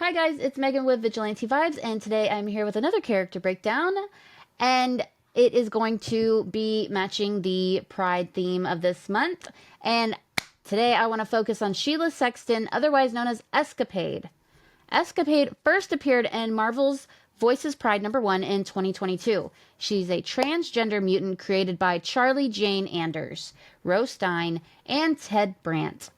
Hi guys, it's Megan with Vigilante Vibes, and today I'm here with another character breakdown, and it is going to be matching the Pride theme of this month. And today I want to focus on Shela Sexton, otherwise known as Escapade. Escapade first appeared in Marvel's Voices Pride #1 in 2022. She's a transgender mutant created by Charlie Jane Anders, Rose Stein, and Ted Brandt.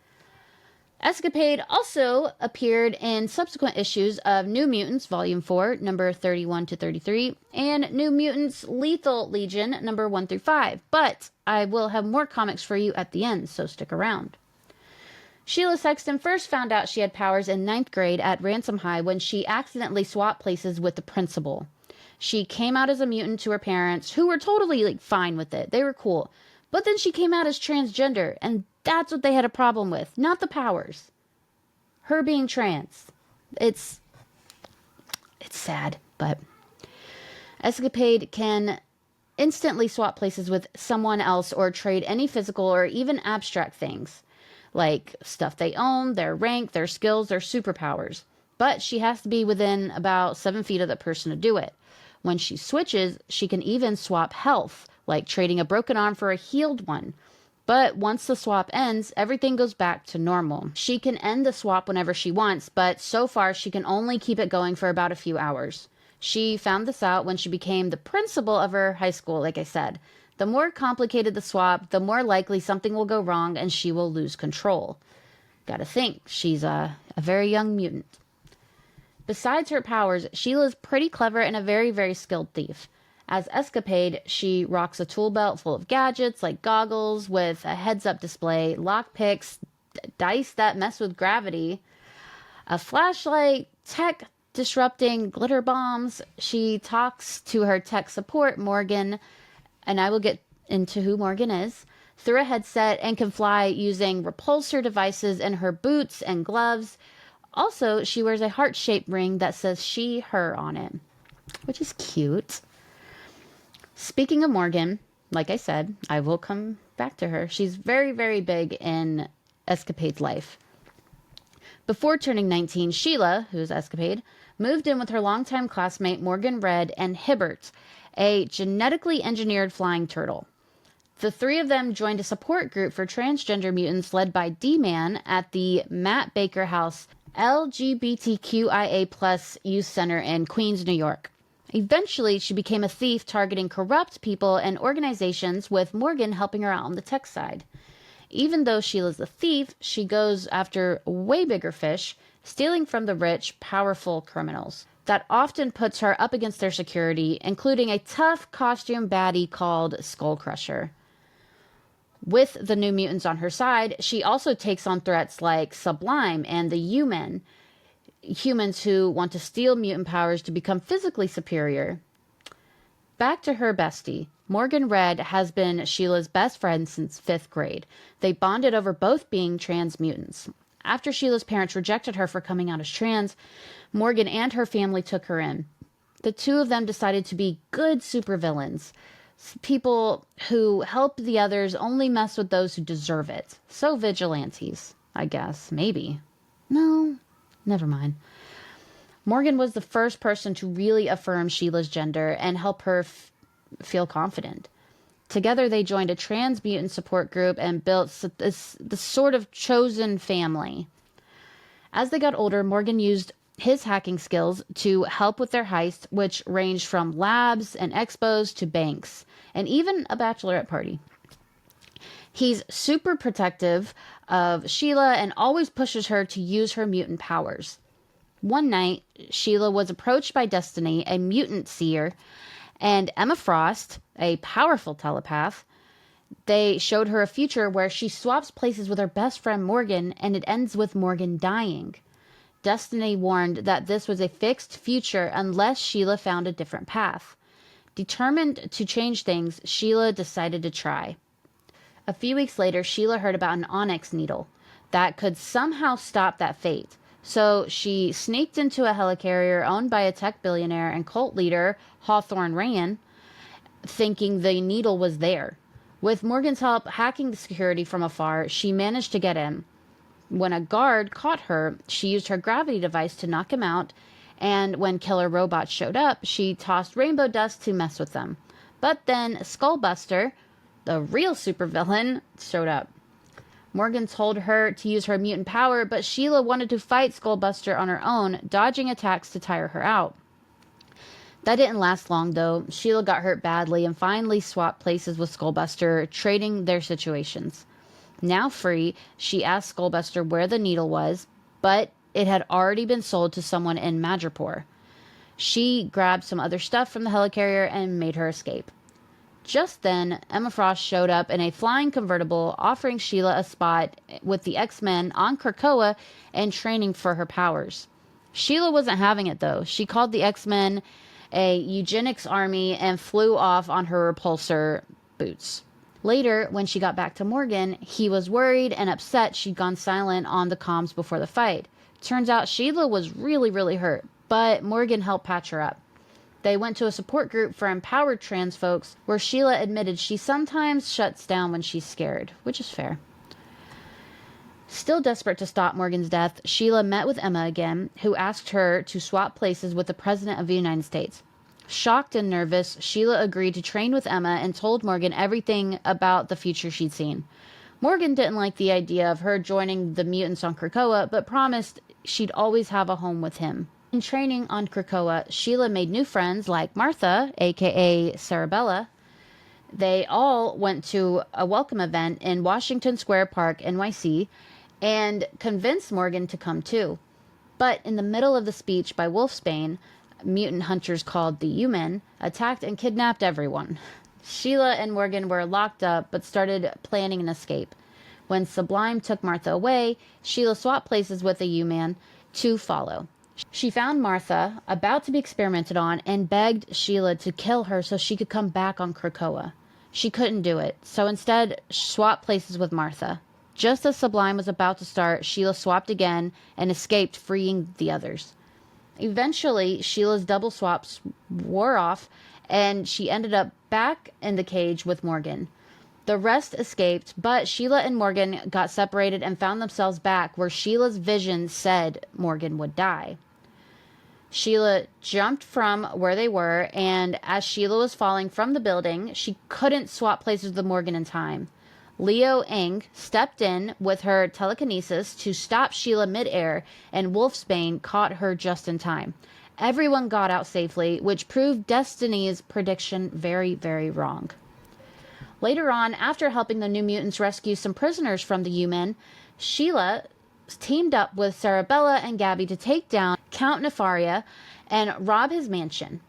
Escapade also appeared in subsequent issues of New Mutants Volume 4, number 31 to 33, and New Mutants Lethal Legion, number 1 through 5. But I will have more comics for you at the end, so stick around. Shela Sexton first found out she had powers in 9th grade at Ransom High when she accidentally swapped places with the principal. She came out as a mutant to her parents, who were totally fine with it. They were cool. But then she came out as transgender, and that's what they had a problem with, not the powers. Her being trans. It's sad, but Escapade can instantly swap places with someone else or trade any physical or even abstract things, like stuff they own, their rank, their skills, their superpowers. But she has to be within about 7 feet of the person to do it. When she switches, she can even swap health, like trading a broken arm for a healed one. But once the swap ends, everything goes back to normal. She can end the swap whenever she wants, but so far she can only keep it going for about a few hours. She found this out when she became the principal of her high school, like I said. The more complicated the swap, the more likely something will go wrong and she will lose control. Gotta think, she's a very young mutant. Besides her powers, Shela's pretty clever and a very, very skilled thief. As Escapade, she rocks a tool belt full of gadgets like goggles with a heads-up display, lockpicks, dice that mess with gravity, a flashlight, tech disrupting glitter bombs. She talks to her tech support, Morgan, and I will get into who Morgan is, through a headset and can fly using repulsor devices in her boots and gloves. Also, she wears a heart-shaped ring that says she, her on it, which is cute. Speaking of Morgan, like I said, I will come back to her. She's very, very big in Escapade's life. Before turning 19, Shela, who's Escapade, moved in with her longtime classmate Morgan Red and Hibbert, a genetically engineered flying turtle. The three of them joined a support group for transgender mutants led by D-Man at the Matt Baker House LGBTQIA+ Youth Center in Queens, New York. Eventually, she became a thief targeting corrupt people and organizations, with Morgan helping her out on the tech side. Even though Shela's a thief, she goes after way bigger fish, stealing from the rich, powerful criminals. That often puts her up against their security, including a tough costume baddie called Skull Crusher. With the New Mutants on her side, she also takes on threats like Sublime and the U-Men, humans who want to steal mutant powers to become physically superior. Back to her bestie. Morgan Red has been Shela's best friend since 5th grade. They bonded over both being trans mutants. After Shela's parents rejected her for coming out as trans, Morgan and her family took her in. The two of them decided to be good supervillains. People who help the others only mess with those who deserve it. So vigilantes, I guess. Maybe. No, never mind. Morgan was the first person to really affirm Shela's gender and help her feel confident. Together, they joined a trans mutant support group and built this sort of chosen family. As they got older, Morgan used his hacking skills to help with their heist, which ranged from labs and expos to banks, and even a bachelorette party. He's super protective of Shela and always pushes her to use her mutant powers. One night, Shela was approached by Destiny, a mutant seer, and Emma Frost, a powerful telepath. They showed her a future where she swaps places with her best friend Morgan, and it ends with Morgan dying. Destiny warned that this was a fixed future unless Shela found a different path. Determined to change things, Shela decided to try. A few weeks later, Shela heard about an onyx needle that could somehow stop that fate. So she sneaked into a helicarrier owned by a tech billionaire and cult leader, Hawthorne Rayan, thinking the needle was there. With Morgan's help hacking the security from afar, she managed to get in. When a guard caught her, she used her gravity device to knock him out, and when killer robots showed up, she tossed rainbow dust to mess with them. But then Skullbuster, the real supervillain, showed up. Morgan told her to use her mutant power, but Shela wanted to fight Skullbuster on her own, dodging attacks to tire her out. That didn't last long, though. Shela got hurt badly and finally swapped places with Skullbuster, trading their situations. Now free, she asked Skullbuster where the needle was, but it had already been sold to someone in Madripoor. She grabbed some other stuff from the helicarrier and made her escape. Just then, Emma Frost showed up in a flying convertible, offering Shela a spot with the X-Men on Krakoa and training for her powers. Shela wasn't having it, though. She called the X-Men a eugenics army and flew off on her repulsor boots. Later, when she got back to Morgan, he was worried and upset she'd gone silent on the comms before the fight. Turns out Shela was really, really hurt, but Morgan helped patch her up. They went to a support group for empowered trans folks, where Shela admitted she sometimes shuts down when she's scared, which is fair. Still desperate to stop Morgan's death, Shela met with Emma again, who asked her to swap places with the President of the United States. Shocked and nervous, Shela agreed to train with Emma and told Morgan everything about the future she'd seen. Morgan didn't like the idea of her joining the mutants on Krakoa, but promised she'd always have a home with him. In training on Krakoa, Shela made new friends like Martha, aka Cerebella. They all went to a welcome event in Washington Square Park, NYC, and convinced Morgan to come too. But in the middle of the speech by Wolfsbane, mutant hunters called the U-Men attacked and kidnapped everyone. Shela and Morgan were locked up but started planning an escape. When Sublime took Martha away, Shela swapped places with the U-Man to follow. She found Martha about to be experimented on and begged Shela to kill her so she could come back on Krakoa. She couldn't do it, so instead swapped places with Martha. Just as Sublime was about to start, Shela swapped again and escaped, freeing the others. Eventually, Shela's double swaps wore off, and she ended up back in the cage with Morgan. The rest escaped, but Shela and Morgan got separated and found themselves back where Shela's vision said Morgan would die. Shela jumped from where they were, and as Shela was falling from the building, she couldn't swap places with Morgan in time. Leo Eng stepped in with her telekinesis to stop Shela midair, and Wolfsbane caught her just in time. Everyone got out safely, which proved Destiny's prediction very, very wrong. Later on, after helping the New Mutants rescue some prisoners from the U-Men, Shela teamed up with Cerebella and Gabby to take down Count Nefaria and rob his mansion.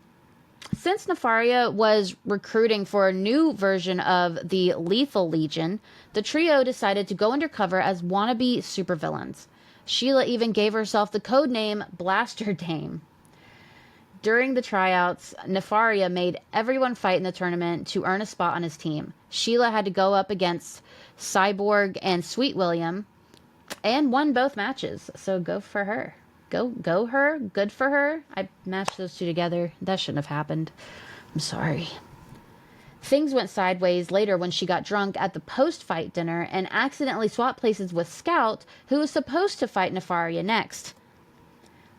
Since Nefaria was recruiting for a new version of the Lethal Legion, the trio decided to go undercover as wannabe supervillains. Shela even gave herself the codename Blaster Dame. During the tryouts, Nefaria made everyone fight in the tournament to earn a spot on his team. Shela had to go up against Cyborg and Sweet William and won both matches, so go for her. Go her. Good for her. I matched those two together. That shouldn't have happened. I'm sorry. Things went sideways later when she got drunk at the post-fight dinner and accidentally swapped places with Scout, who was supposed to fight Nefaria next.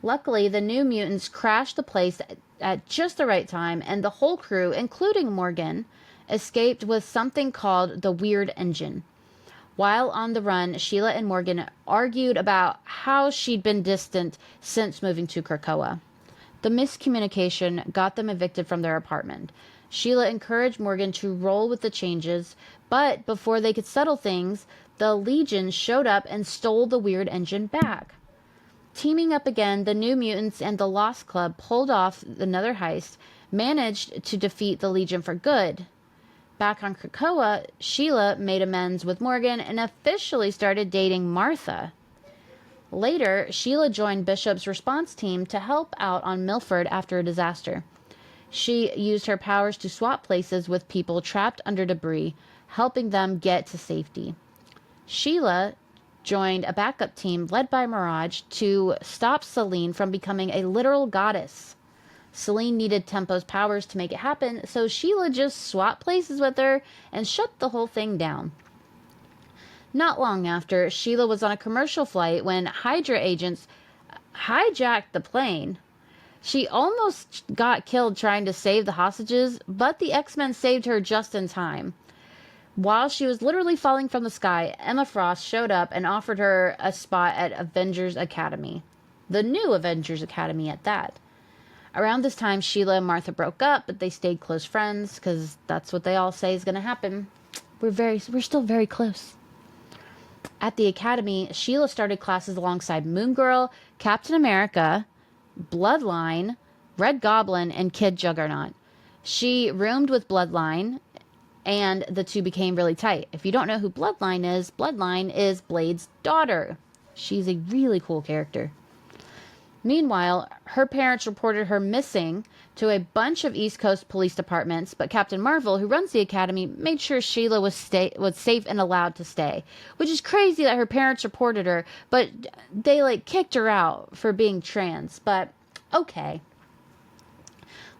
Luckily, the New Mutants crashed the place at just the right time, and the whole crew, including Morgan, escaped with something called the Weird Engine. While on the run, Shela and Morgan argued about how she'd been distant since moving to Krakoa. The miscommunication got them evicted from their apartment. Shela encouraged Morgan to roll with the changes, but before they could settle things, the Legion showed up and stole the Weird Engine back. Teaming up again, the New Mutants and the Lost Club pulled off another heist, managed to defeat the Legion for good. Back on Krakoa, Shela made amends with Morgan and officially started dating Martha. Later, Shela joined Bishop's response team to help out on Milford after a disaster. She used her powers to swap places with people trapped under debris, helping them get to safety. Shela joined a backup team led by Mirage to stop Selene from becoming a literal goddess. Selene needed Tempo's powers to make it happen, so Shela just swapped places with her and shut the whole thing down. Not long after, Sheila was on a commercial flight when Hydra agents hijacked the plane. She almost got killed trying to save the hostages, but the X-Men saved her just in time. While she was literally falling from the sky, Emma Frost showed up and offered her a spot at Avengers Academy. The new Avengers Academy at that. Around this time, Sheila and Martha broke up, but they stayed close friends, because that's what they all say is going to happen. We're still very close. At the Academy, Sheila started classes alongside Moon Girl, Captain America, Bloodline, Red Goblin, and Kid Juggernaut. She roomed with Bloodline, and the two became really tight. If you don't know who Bloodline is Blade's daughter. She's a really cool character. Meanwhile, her parents reported her missing to a bunch of East Coast police departments, but Captain Marvel, who runs the academy, made sure Sheila was safe and allowed to stay. Which is crazy that her parents reported her, but they kicked her out for being trans. But okay.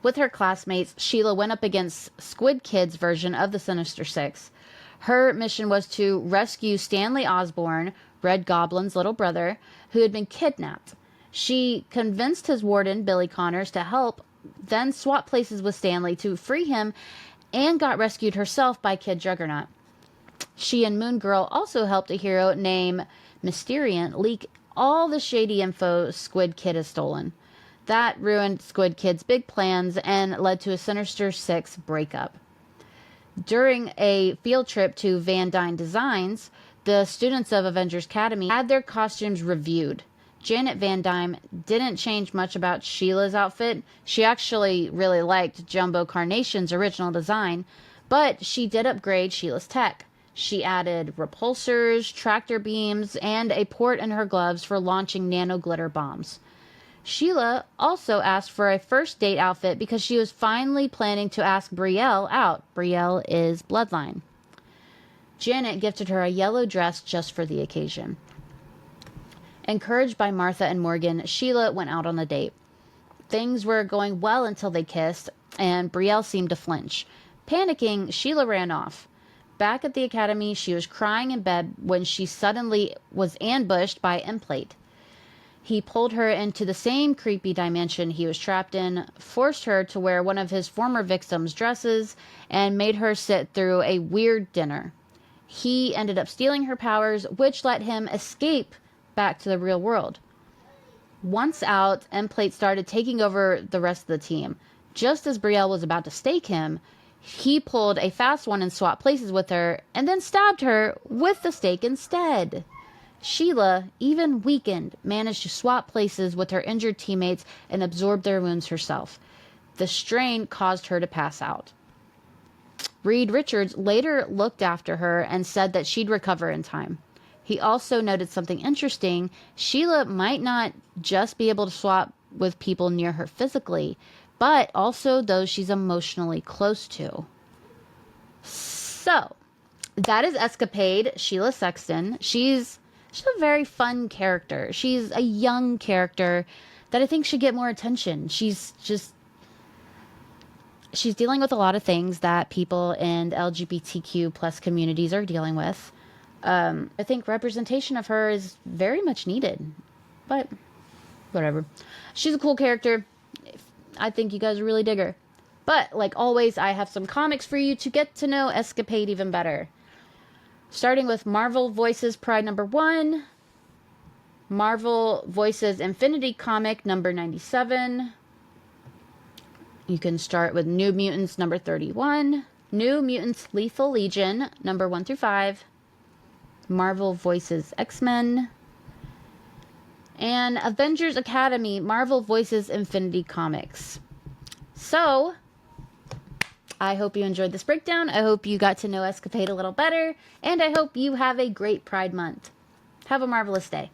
With her classmates, Sheila went up against Squid Kid's version of the Sinister Six. Her mission was to rescue Stanley Osborn, Red Goblin's little brother, who had been kidnapped. She convinced his warden, Billy Connors, to help, then swap places with Stanley to free him, and got rescued herself by Kid Juggernaut. She and Moon Girl also helped a hero named Mysterian leak all the shady info Squid Kid has stolen. That ruined Squid Kid's big plans and led to a Sinister Six breakup. During a field trip to Van Dyne Designs, the students of Avengers Academy had their costumes reviewed. Janet Van Dyne didn't change much about Sheila's outfit. She actually really liked Jumbo Carnation's original design, but she did upgrade Sheila's tech. She added repulsors, tractor beams, and a port in her gloves for launching nano glitter bombs. Sheila also asked for a first date outfit because she was finally planning to ask Brielle out. Brielle is Bloodline. Janet gifted her a yellow dress just for the occasion. Encouraged by Martha and Morgan, Sheila went out on a date. Things were going well until they kissed, and Brielle seemed to flinch. Panicking, Sheila ran off. Back at the academy, she was crying in bed when she suddenly was ambushed by Emplate. He pulled her into the same creepy dimension he was trapped in, forced her to wear one of his former victims' dresses, and made her sit through a weird dinner. He ended up stealing her powers, which let him escape back to the real world. Once out, Emplate started taking over the rest of the team. Just as Brielle was about to stake him, he pulled a fast one and swapped places with her, and then stabbed her with the stake instead. Sheila, even weakened, managed to swap places with her injured teammates and absorb their wounds herself. The strain caused her to pass out. Reed Richards later looked after her and said that she'd recover in time. He also noted something interesting. Sheila might not just be able to swap with people near her physically, but also those she's emotionally close to. So, that is Escapade, Shela Sexton. She's a very fun character. She's a young character that I think should get more attention. She's dealing with a lot of things that people in LGBTQ plus communities are dealing with. I think representation of her is very much needed, but whatever. She's a cool character. I think you guys really dig her. But like always, I have some comics for you to get to know Escapade even better. Starting with Marvel Voices Pride number 1, Marvel Voices Infinity Comic number 97. You can start with New Mutants number 31, New Mutants Lethal Legion number 1 through 5, Marvel Voices X-Men, and Avengers Academy Marvel Voices Infinity Comics. So, I hope you enjoyed this breakdown. I hope you got to know Escapade a little better, and I hope you have a great Pride Month. Have a marvelous day.